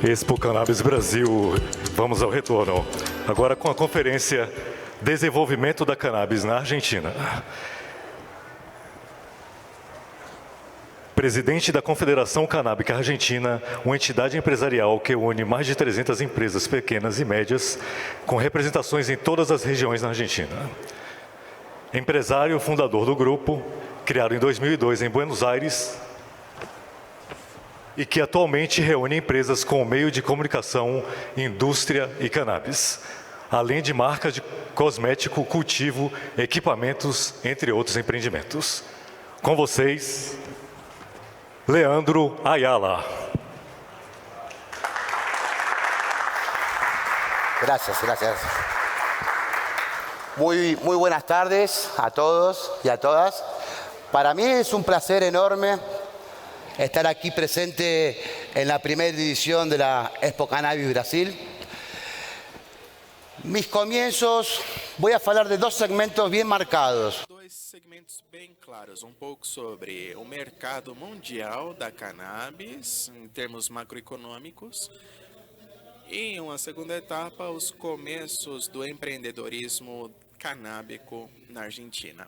Expo Cannabis Brasil, vamos ao retorno. Agora com a conferência Desenvolvimento da Cannabis na Argentina. Presidente da Confederação Canábica Argentina, uma entidade empresarial que une mais de 300 empresas pequenas e médias, com representações em todas as regiões na Argentina. Empresário fundador do grupo, criado em 2002 em Buenos Aires, e que atualmente reúne empresas com o meio de comunicação, indústria e cannabis, além de marcas de cosmético, cultivo, equipamentos, entre outros empreendimentos. Com vocês, Leandro Ayala. Gracias. Muy buenas tardes a todos y a todas. Para mí es un placer enorme estar aquí presente en la primera edición de la Expo Cannabis Brasil. Mis comienzos, voy a hablar de dos segmentos bien marcados. Dois segmentos bem claros, pouco sobre o mercado mundial da cannabis, em termos macroeconômicos, e em uma segunda etapa, os começos do empreendedorismo canábico na Argentina.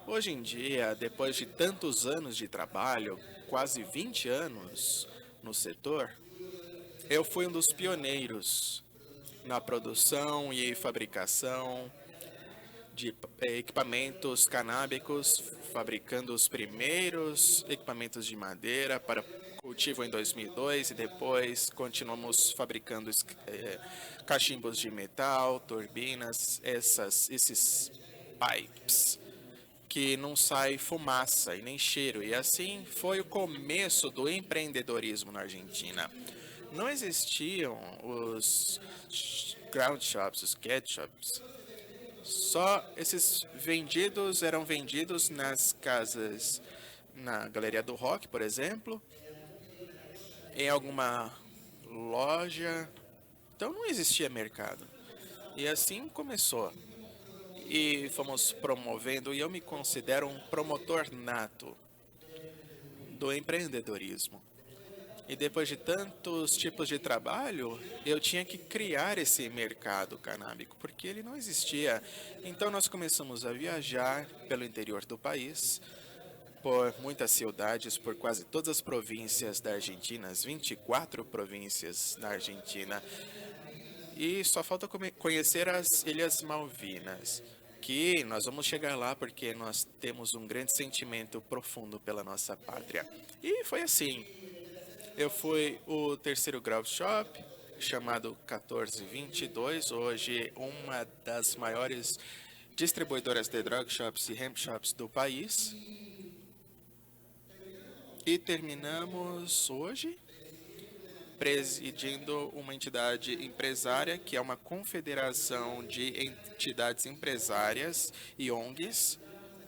Hoje em dia, depois de tantos anos de trabalho, quase 20 anos no setor, eu fui um dos pioneiros na produção e fabricação de equipamentos canábicos, fabricando os primeiros equipamentos de madeira para cultivo em 2002 e depois continuamos fabricando cachimbos de metal, turbinas, esses pipes que não sai fumaça e nem cheiro. E assim foi o começo do empreendedorismo na Argentina. Não existiam os ground shops, os ketchups. Só esses eram vendidos nas casas, na Galeria do Rock, por exemplo, em alguma loja. Então não existia mercado. E assim começou. E fomos promovendo, e eu me considero um promotor nato do empreendedorismo. E depois de tantos tipos de trabalho, eu tinha que criar esse mercado canábico, porque ele não existia. Então nós começamos a viajar pelo interior do país, por muitas cidades, por quase todas as províncias da Argentina, as 24 províncias da Argentina. E só falta conhecer as Ilhas Malvinas, que nós vamos chegar lá porque nós temos um grande sentimento profundo pela nossa pátria. E foi assim. Eu fui o terceiro grow shop, chamado 1422, hoje uma das maiores distribuidoras de drug shops e hemp shops do país. E terminamos hoje presidindo uma entidade empresária, que é uma confederação de entidades empresárias e ONGs,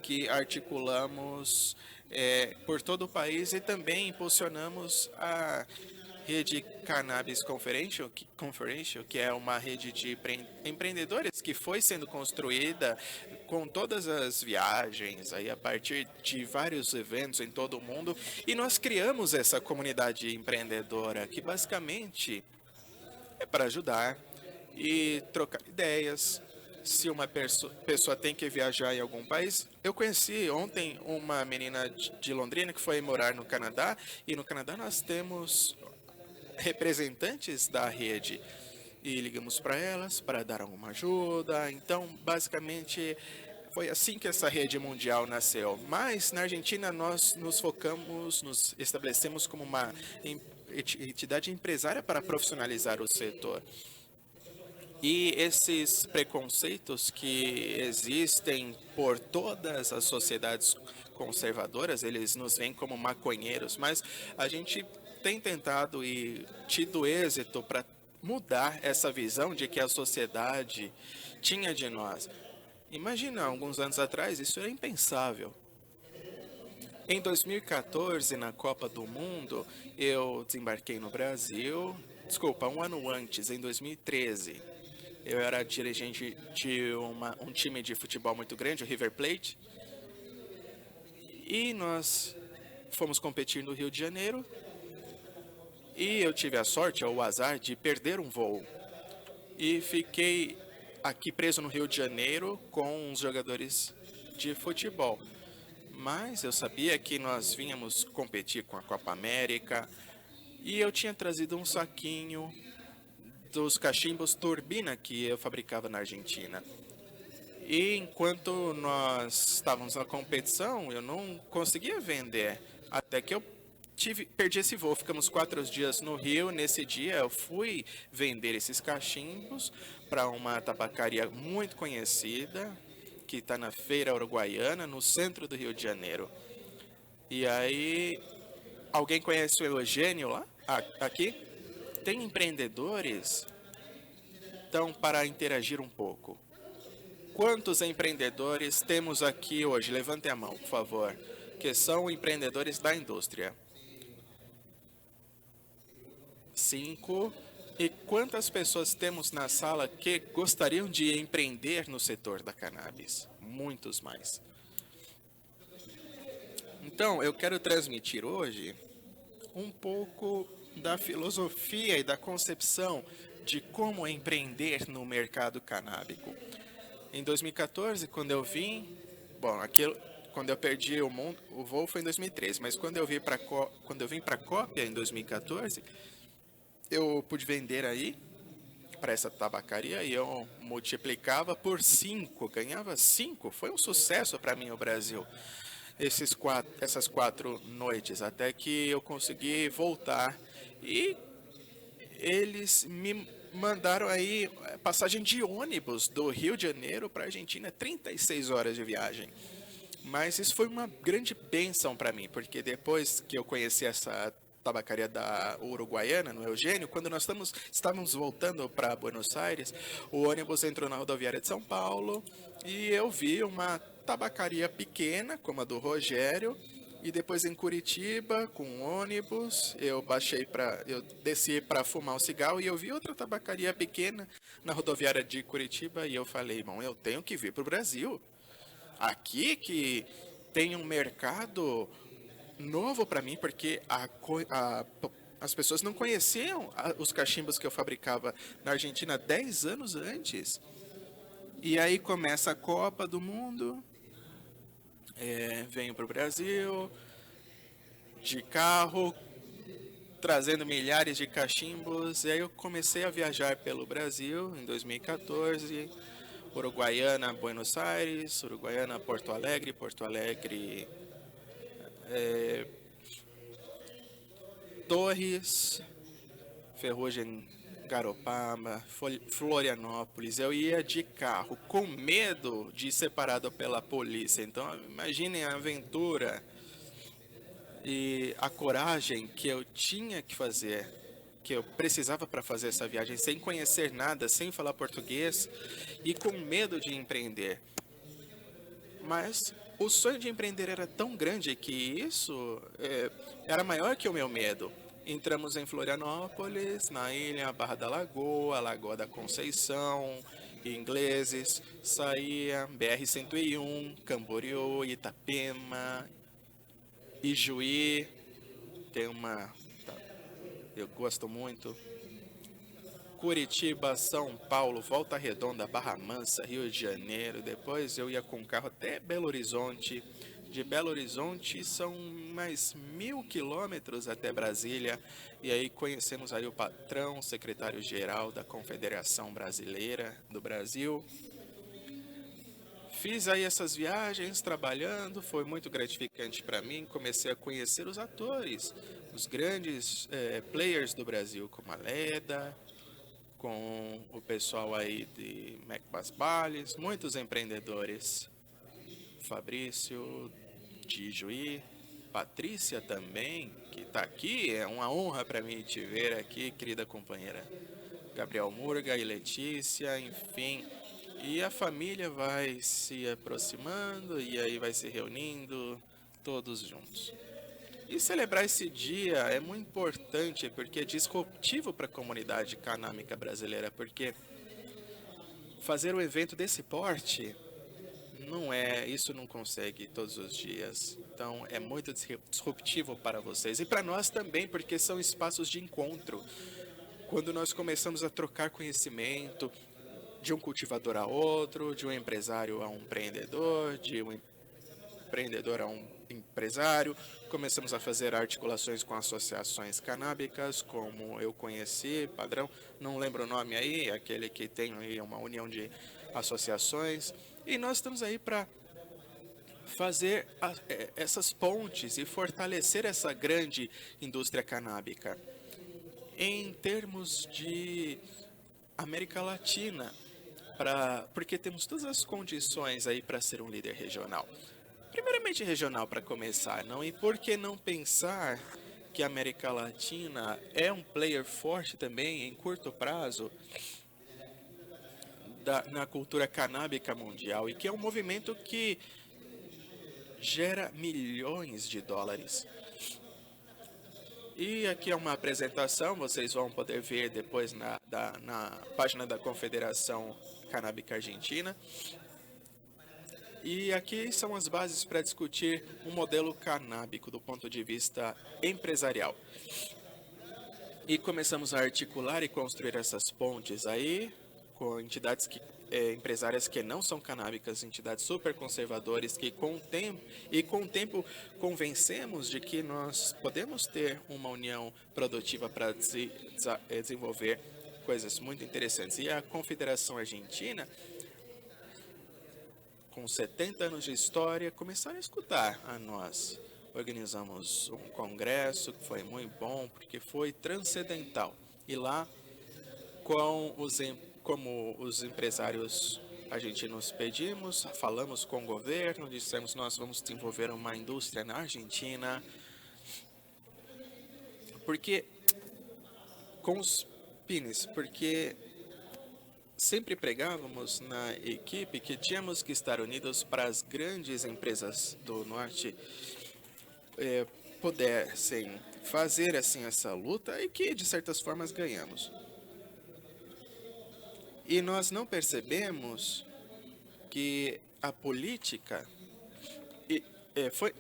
que articulamos por todo o país e também impulsionamos a rede Cannabis Conferential, que é uma rede de empreendedores que foi sendo construída com todas as viagens, aí a partir de vários eventos em todo o mundo, e nós criamos essa comunidade empreendedora que basicamente é para ajudar e trocar ideias. Se uma pessoa tem que viajar em algum país, eu conheci ontem uma menina de Londrina que foi morar no Canadá, e no Canadá nós temos representantes da rede e ligamos para elas para dar alguma ajuda. Então, basicamente, foi assim que essa rede mundial nasceu. Mas na Argentina nós nos estabelecemos como uma entidade empresária para profissionalizar o setor. E esses preconceitos que existem por todas as sociedades conservadoras, eles nos veem como maconheiros, mas a gente tem tentado e tido êxito para mudar essa visão de que a sociedade tinha de nós. Imagina, alguns anos atrás, isso era impensável. Em 2014, na Copa do Mundo, eu desembarquei no Brasil. Desculpa, um ano antes, em 2013. Eu era dirigente de um time de futebol muito grande, o River Plate. E nós fomos competir no Rio de Janeiro. E eu tive a sorte ou o azar de perder um voo. E fiquei aqui preso no Rio de Janeiro com os jogadores de futebol. Mas eu sabia que nós vínhamos competir com a Copa América e eu tinha trazido um saquinho dos cachimbos Turbina que eu fabricava na Argentina. E enquanto nós estávamos na competição, eu não conseguia vender. Até que eu perdi esse voo. Ficamos 4 dias no Rio. Nesse dia eu fui vender esses cachimbos para uma tabacaria muito conhecida, que está na Feira Uruguaiana, no centro do Rio de Janeiro. E aí, alguém conhece o Eugênio lá? Aqui? Tem empreendedores? Então, para interagir um pouco. Quantos empreendedores temos aqui hoje? Levantem a mão, por favor, que são empreendedores da indústria. 5. E quantas pessoas temos na sala que gostariam de empreender no setor da cannabis? Muitos mais. Então, eu quero transmitir hoje um pouco da filosofia e da concepção de como empreender no mercado canábico. Em 2014, quando eu vim, quando eu perdi o voo foi em 2013, mas quando eu vim para a Cópia em 2014, eu pude vender aí para essa tabacaria e eu multiplicava por 5, ganhava 5. Foi um sucesso para mim o Brasil, essas 4 noites, até que eu consegui voltar e eles me mandaram aí passagem de ônibus do Rio de Janeiro para a Argentina, 36 horas de viagem. Mas isso foi uma grande bênção para mim, porque depois que eu conheci essa tabacaria da Uruguaiana, no Eugênio, quando nós estávamos voltando para Buenos Aires, o ônibus entrou na rodoviária de São Paulo e eu vi uma tabacaria pequena, como a do Rogério, e depois em Curitiba, com um ônibus, eu desci para fumar um cigarro e eu vi outra tabacaria pequena na rodoviária de Curitiba e eu falei, bom, eu tenho que vir para o Brasil. Aqui que tem um mercado novo para mim, porque as pessoas não conheciam os cachimbos que eu fabricava na Argentina 10 anos antes. E aí começa a Copa do Mundo, venho para o Brasil de carro, trazendo milhares de cachimbos, e aí eu comecei a viajar pelo Brasil em 2014, Uruguaiana, Buenos Aires, Uruguaiana, Porto Alegre, Torres, Ferrugem, Garopaba, Florianópolis. Eu ia de carro com medo de ser parado pela polícia. Então imaginem a aventura e a coragem que eu tinha que fazer, que eu precisava para fazer essa viagem, sem conhecer nada, sem falar português e com medo de empreender. Mas o sonho de empreender era tão grande que isso era maior que o meu medo. Entramos em Florianópolis, na ilha, Barra da Lagoa, Lagoa da Conceição, Ingleses, saía BR-101, Camboriú, Itapema, Ijuí, eu gosto muito, Curitiba, São Paulo, Volta Redonda, Barra Mansa, Rio de Janeiro. Depois eu ia com carro até Belo Horizonte. De Belo Horizonte são mais 1.000 quilômetros até Brasília. E aí conhecemos aí o patrão, secretário-geral da Confederação Brasileira do Brasil. Fiz aí essas viagens trabalhando, foi muito gratificante para mim. Comecei a conhecer os atores, os grandes players do Brasil, como a Leda, com o pessoal aí de Mecbas Bales, muitos empreendedores. Fabrício, de Ijuí, Patrícia também, que está aqui, é uma honra para mim te ver aqui, querida companheira. Gabriel Murga e Letícia, enfim. E a família vai se aproximando e aí vai se reunindo, todos juntos. E celebrar esse dia é muito importante porque é disruptivo para a comunidade canábica brasileira, porque fazer um evento desse porte isso não consegue todos os dias. Então é muito disruptivo para vocês e para nós também, porque são espaços de encontro. Quando nós começamos a trocar conhecimento de um cultivador a outro, de um empresário a um empreendedor, de um empreendedor a um empresário, começamos a fazer articulações com associações canábicas, como eu conheci, Padrão, não lembro o nome aí, aquele que tem aí uma união de associações, e nós estamos aí para fazer essas pontes e fortalecer essa grande indústria canábica. Em termos de América Latina, porque temos todas as condições aí para ser um líder regional. Primeiramente regional para começar, não? E por que não pensar que a América Latina é um player forte também em curto prazo na cultura canábica mundial e que é um movimento que gera milhões de dólares. E aqui é uma apresentação, vocês vão poder ver depois na página da Confederação Canábica Argentina. E aqui são as bases para discutir um modelo canábico do ponto de vista empresarial. E começamos a articular e construir essas pontes aí com entidades empresárias que não são canábicas, entidades super conservadoras que com o tempo convencemos de que nós podemos ter uma união produtiva para desenvolver coisas muito interessantes. E a Confederação Argentina, com 70 anos de história, começaram a escutar a nós. Organizamos um congresso que foi muito bom, porque foi transcendental. E lá, como os empresários argentinos pedimos, falamos com o governo, dissemos nós vamos desenvolver uma indústria na Argentina. Porque, com os pines, porque sempre pregávamos na equipe que tínhamos que estar unidos para as grandes empresas do norte pudessem fazer assim essa luta e que de certas formas ganhamos. E nós não percebemos que a política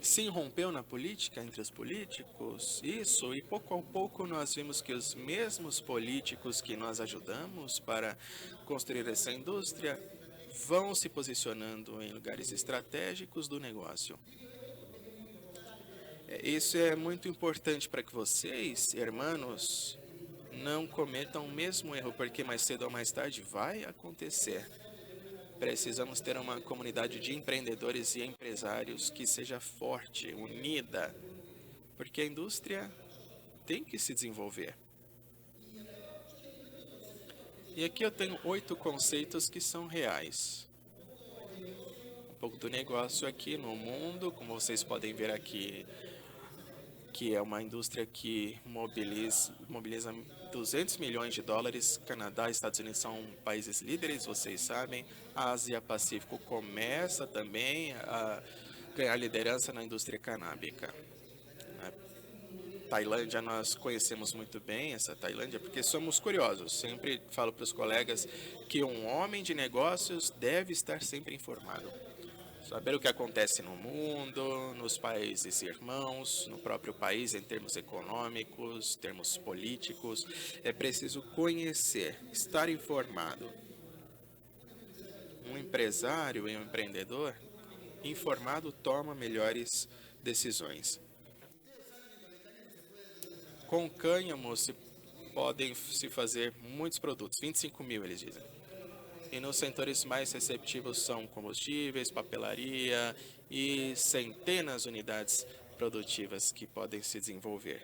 se irrompeu na política, entre os políticos, isso, e pouco a pouco nós vimos que os mesmos políticos que nós ajudamos para construir essa indústria vão se posicionando em lugares estratégicos do negócio. Isso é muito importante para que vocês, irmãos, não cometam o mesmo erro, porque mais cedo ou mais tarde vai acontecer. Precisamos ter uma comunidade de empreendedores e empresários que seja forte, unida, porque a indústria tem que se desenvolver. E aqui eu tenho 8 conceitos que são reais. Um pouco do negócio aqui no mundo, como vocês podem ver aqui, que é uma indústria que mobiliza 200 milhões de dólares. Canadá e Estados Unidos são países líderes, vocês sabem. A Ásia-Pacífico começa também a ganhar liderança na indústria canábica. A Tailândia, nós conhecemos muito bem essa Tailândia, porque somos curiosos. Sempre falo para os colegas que um homem de negócios deve estar sempre informado. Saber o que acontece no mundo, nos países irmãos, no próprio país, em termos econômicos, termos políticos. É preciso conhecer, estar informado. Um empresário e um empreendedor informado toma melhores decisões. Com cânhamo podem se fazer muitos produtos, 25 mil eles dizem. E nos setores mais receptivos são combustíveis, papelaria e centenas de unidades produtivas que podem se desenvolver.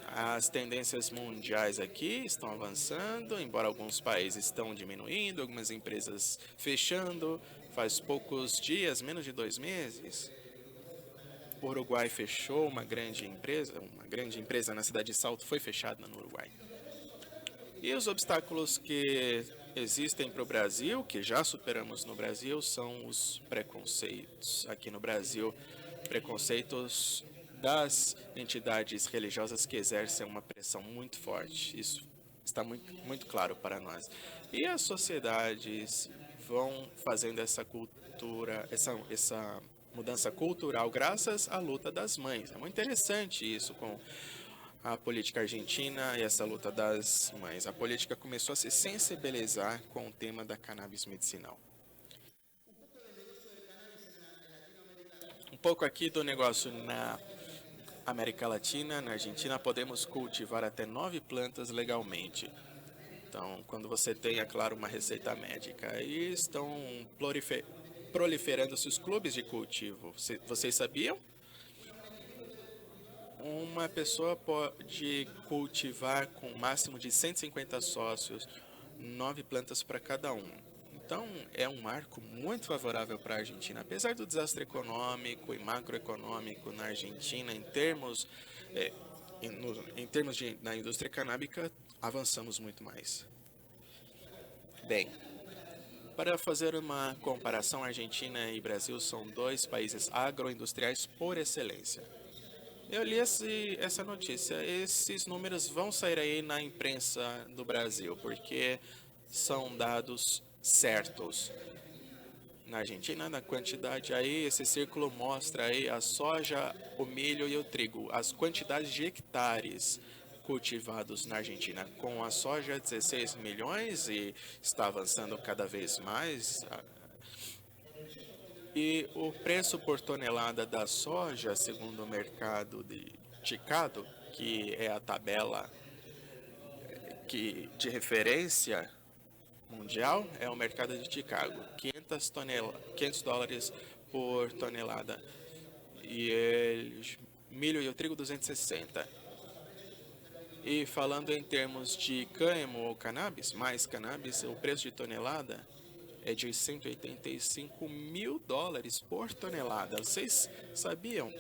As tendências mundiais aqui estão avançando, embora alguns países estão diminuindo, algumas empresas fechando. Faz poucos dias, menos de 2 meses, o Uruguai fechou uma grande empresa na cidade de Salto foi fechada no Uruguai. E os obstáculos que existem para o Brasil, que já superamos no Brasil, são os preconceitos. Aqui no Brasil, preconceitos das entidades religiosas que exercem uma pressão muito forte. Isso está muito claro para nós. E as sociedades vão fazendo essa cultura, essa mudança cultural graças à luta das mães. É muito interessante isso com a política argentina e essa luta das mães. A política começou a se sensibilizar com o tema da cannabis medicinal. Um pouco aqui do negócio na América Latina, na Argentina, podemos cultivar até 9 plantas legalmente. Então, quando você tem, é claro, uma receita médica, aí estão proliferando-se os clubes de cultivo. Vocês sabiam? Uma pessoa pode cultivar com um máximo de 150 sócios, 9 plantas para cada um. Então, é um marco muito favorável para a Argentina. Apesar do desastre econômico e macroeconômico na Argentina, em termos, na indústria canábica, avançamos muito mais. Bem, para fazer uma comparação, Argentina e Brasil são 2 países agroindustriais por excelência. Eu li essa notícia. Esses números vão sair aí na imprensa do Brasil, porque são dados certos. Na Argentina, na quantidade aí, esse círculo mostra aí a soja, o milho e o trigo, as quantidades de hectares cultivados na Argentina. Com a soja, 16 milhões e está avançando cada vez mais. E o preço por tonelada da soja, segundo o mercado de Chicago, que é a tabela de referência mundial, é o mercado de Chicago, 500 dólares por tonelada. E milho e o trigo, 260. E falando em termos de cânhamo ou cannabis, mais cannabis, o preço de tonelada é de 185 mil dólares por tonelada. Vocês sabiam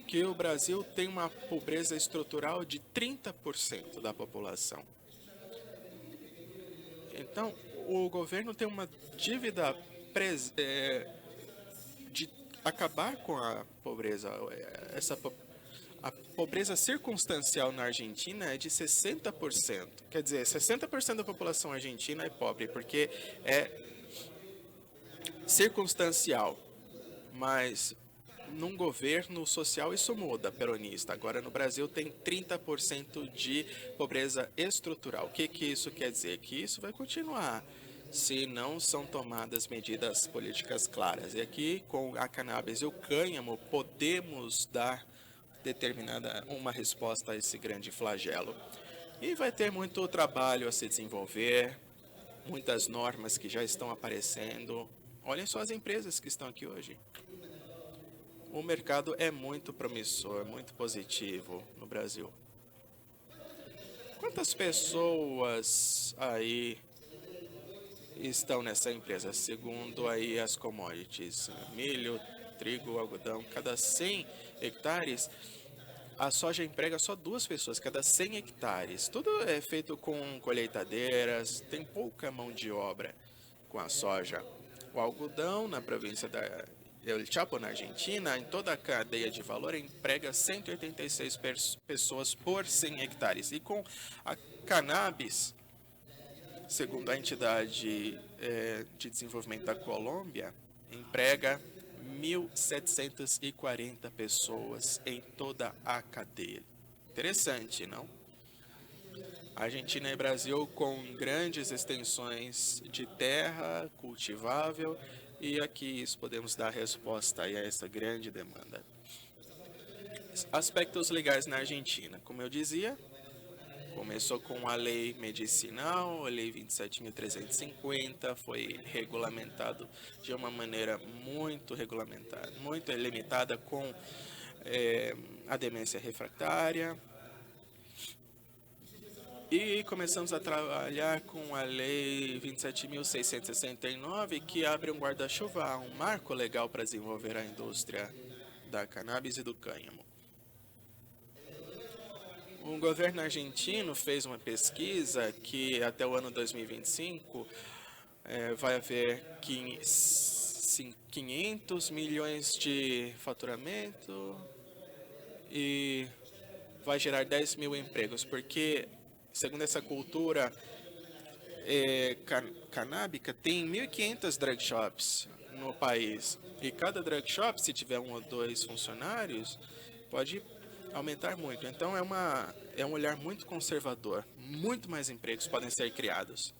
que o Brasil tem uma pobreza estrutural de 30% da população? Então, o governo tem uma dívida de acabar com a pobreza. A pobreza circunstancial na Argentina é de 60%. Quer dizer, 60% da população argentina é pobre, porque é circunstancial. Mas num governo social isso muda, peronista. Agora no Brasil tem 30% de pobreza estrutural. O que isso quer dizer? Que isso vai continuar se não são tomadas medidas políticas claras. E aqui com a cannabis e o cânhamo podemos dar uma resposta a esse grande flagelo. E vai ter muito trabalho a se desenvolver, muitas normas que já estão aparecendo. Olhem só as empresas que estão aqui hoje. O mercado é muito promissor, muito positivo no Brasil. Quantas pessoas aí estão nessa empresa? Segundo aí as commodities, milho, trigo, algodão, cada 100 hectares, a soja emprega só 2 pessoas, cada 100 hectares. Tudo é feito com colheitadeiras, tem pouca mão de obra com a soja. O algodão, na província da El Chapo, na Argentina, em toda a cadeia de valor, emprega 186 pessoas por 100 hectares. E com a cannabis, segundo a entidade de desenvolvimento da Colômbia, emprega 1.740 pessoas em toda a cadeia. Interessante, não? Argentina e Brasil com grandes extensões de terra cultivável, e aqui podemos dar resposta a essa grande demanda. Aspectos legais na Argentina. Como eu dizia, começou com a lei medicinal, a lei 27.350, foi regulamentado de uma maneira muito regulamentada, muito limitada com a demência refratária. E começamos a trabalhar com a lei 27.669, que abre um guarda-chuva, um marco legal para desenvolver a indústria da cannabis e do cânhamo. O governo argentino fez uma pesquisa que até o ano 2025 vai haver 500 milhões de faturamento e vai gerar 10 mil empregos, porque, segundo essa cultura, canábica tem 1.500 drug shops no país. E cada drug shop, se tiver 1 ou 2 funcionários, pode aumentar muito. Então é um olhar muito conservador. Muito mais empregos podem ser criados.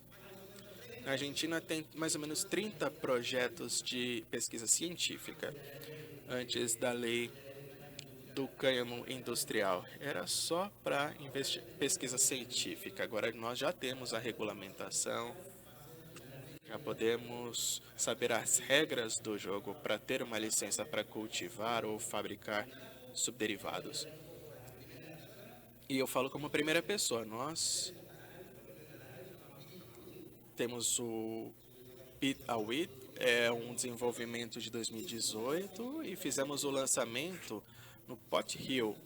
Na Argentina tem mais ou menos 30 projetos de pesquisa científica antes da lei do cânhamo industrial. Era só para pesquisa científica. Agora nós já temos a regulamentação, já podemos saber as regras do jogo para ter uma licença para cultivar ou fabricar subderivados. E eu falo como primeira pessoa. Nós temos o Pit a Weed, é um desenvolvimento de 2018 e fizemos o lançamento no Pot Hill.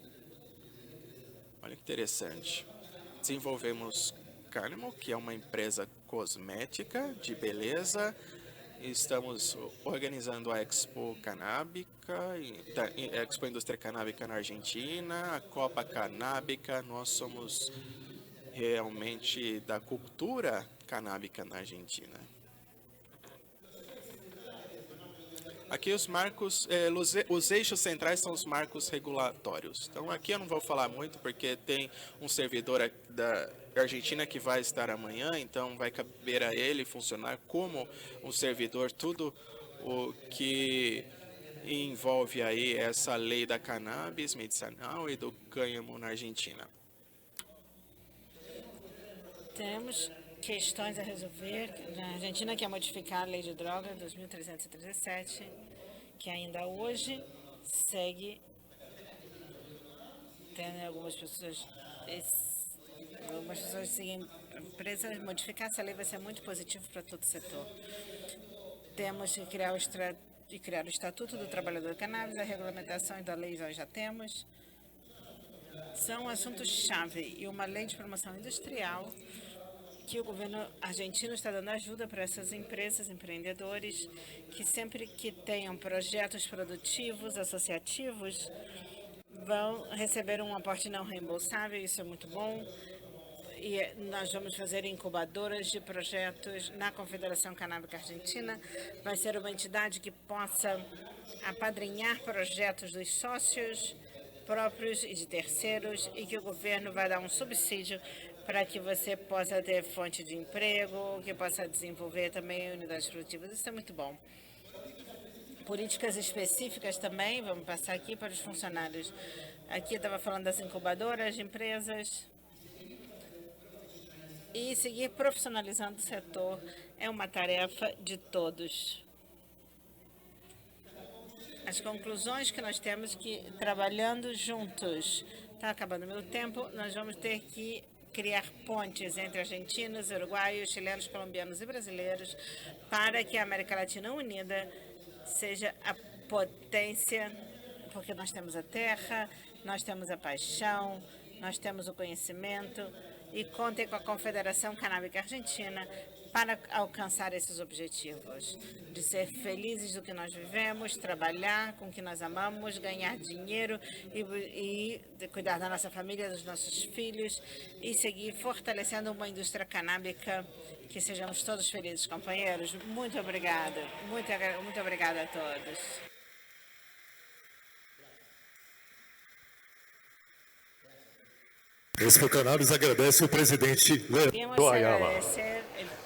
Olha que interessante. Desenvolvemos Canimo, que é uma empresa cosmética de beleza. Estamos organizando a Expo Canábica, a Expo Indústria Canábica na Argentina, a Copa Canábica. Nós somos realmente da cultura canábica na Argentina. Aqui os marcos, os eixos centrais são os marcos regulatórios. Então aqui eu não vou falar muito porque tem um servidor da Argentina que vai estar amanhã, então vai caber a ele funcionar como um servidor, tudo o que envolve aí essa lei da cannabis medicinal e do cânhamo na Argentina. Temos questões a resolver na Argentina, que é modificar a lei de drogas 2337, que ainda hoje segue tendo algumas pessoas seguem presas. Modificar essa lei vai ser muito positivo para todo o setor. Temos que criar o Estatuto do Trabalhador Cannabis, a regulamentação da lei nós já temos. São assuntos-chave e uma lei de promoção industrial que o governo argentino está dando ajuda para essas empresas, empreendedores, que sempre que tenham projetos produtivos, associativos, vão receber um aporte não reembolsável, isso é muito bom. E nós vamos fazer incubadoras de projetos na Confederação Canábica Argentina. Vai ser uma entidade que possa apadrinhar projetos dos sócios próprios e de terceiros e que o governo vai dar um subsídio para que você possa ter fonte de emprego, que possa desenvolver também unidades produtivas. Isso é muito bom. Políticas específicas também, vamos passar aqui para os funcionários. Aqui eu estava falando das incubadoras de empresas. E seguir profissionalizando o setor é uma tarefa de todos. As conclusões que nós temos que, trabalhando juntos, está acabando meu tempo, nós vamos ter que criar pontes entre argentinos, uruguaios, chilenos, colombianos e brasileiros para que a América Latina unida seja a potência, porque nós temos a terra, nós temos a paixão, nós temos o conhecimento e contem com a Confederação Canábica Argentina para alcançar esses objetivos, de ser felizes do que nós vivemos, trabalhar com o que nós amamos, ganhar dinheiro e cuidar da nossa família, dos nossos filhos e seguir fortalecendo uma indústria canábica que sejamos todos felizes, companheiros. Muito obrigada, muito obrigada a todos. Expo Cannabis agradece o presidente Leandro Ayala. Queremos agradecer